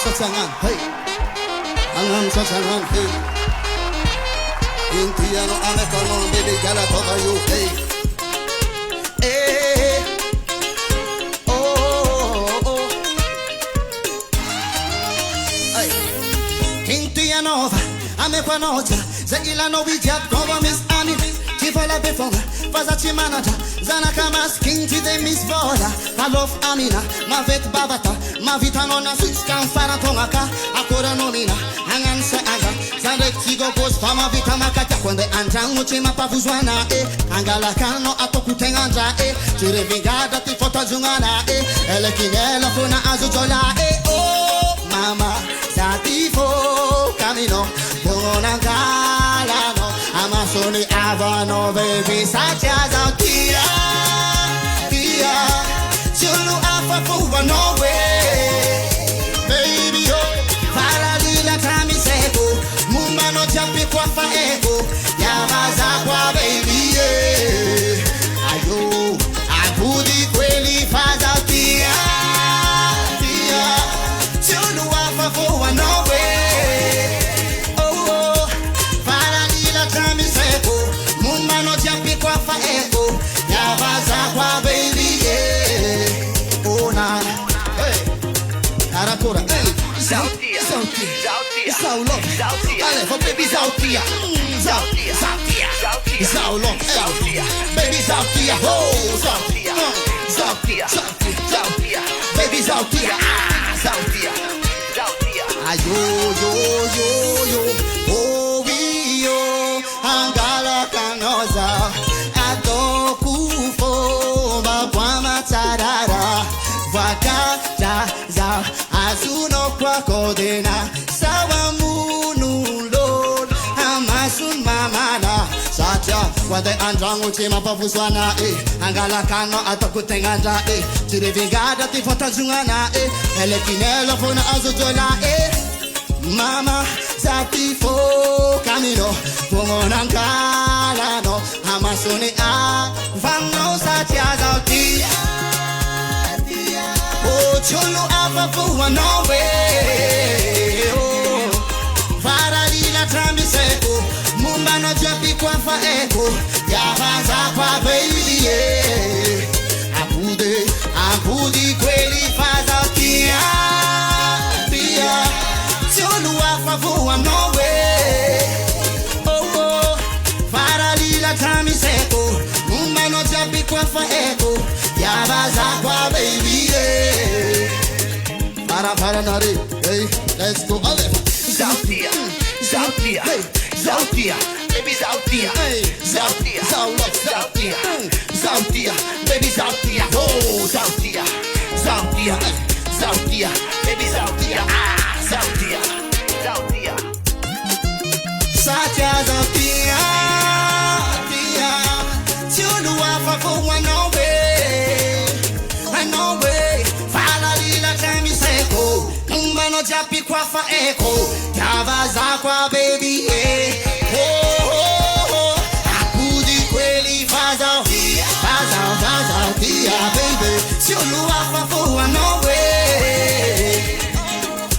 Satangan, hey. Angan satangan, hey. Intiano ane kalon baby gala toba you, hey. Hey. Oh, oh. Hey. Intiano ame panoja, zengila no bijab koba miss ani. Tifola befonga, faza chimanaja, zana kama skinti de miss vola. I love Amina, ma vet babata, ma vita nona switch can fara tongaka, akora nomina, hangan se anga, zande tigo post fama vita makata kwende anjang muchima pavuzwana angala kano atokutenganja tire vingada tifota jungana ele kinela funa azujola oh mama satifo camino bonangala no amasoni avano baby sacha zantia dia chulu afa fuwa no way baby oh faralila tami seko mumano jampi kwa faeko yamaza kwa baby yeah ayo akudi kweli faza tia tia chulu afa fuwa no way oh faralila tami seko mumano jampi kwa faeko yamaza kwa baby yeah oh na hey arakora hey Zautia, Zautia, Saulo, allez, faut baby Zautia, Zautia, Zautia, Saulo, Zautia, baby Zautia, oh Zautia, Zautia, Zautia, Zautia, baby Zautia, Zautia, Zautia. ayo yo yo yo, oh yo, angala kanoza, atokufo kwa matarara, vakata za azuno kwa kodena, sawa munu lord, amasun mamana, sacha kwa de andrangu chima pavuzwana angala kano atokutenganja tire vingada tifota jungana ele kinelo fona azujola mama satifo camino pomonangala no amasoni vano sacha zautia oh chulu afa fuwa no way oh faralila tramiseko mumba no japi kwa faeko yavaza kwa baby yeah akudi kweli faza tia tia chulu afa fuwa no way oh faralila tramiseko mumba no japi kwa faeko yavaza kwa baby yeah para nari hey let's go allez Zautia, Zautia, Zautia, baby Zautia, Zautia, Zautia, Zautia, baby Zautia, oh Zautia, Zautia, Zautia, baby Zautia, Zautia, Zautia. Sacha Zautia, tia, chulu afa fuwa no way, faralila tramiseko, mumano japi kwa faeko, yavaza kwa baby akudi kweli faza tia baby, chulu afa fuwa no way,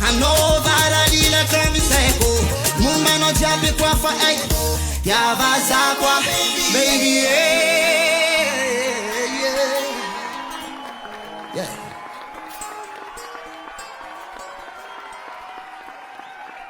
I know faralila tramiseko, mumano japi kwa faeko, yavaza kwa baby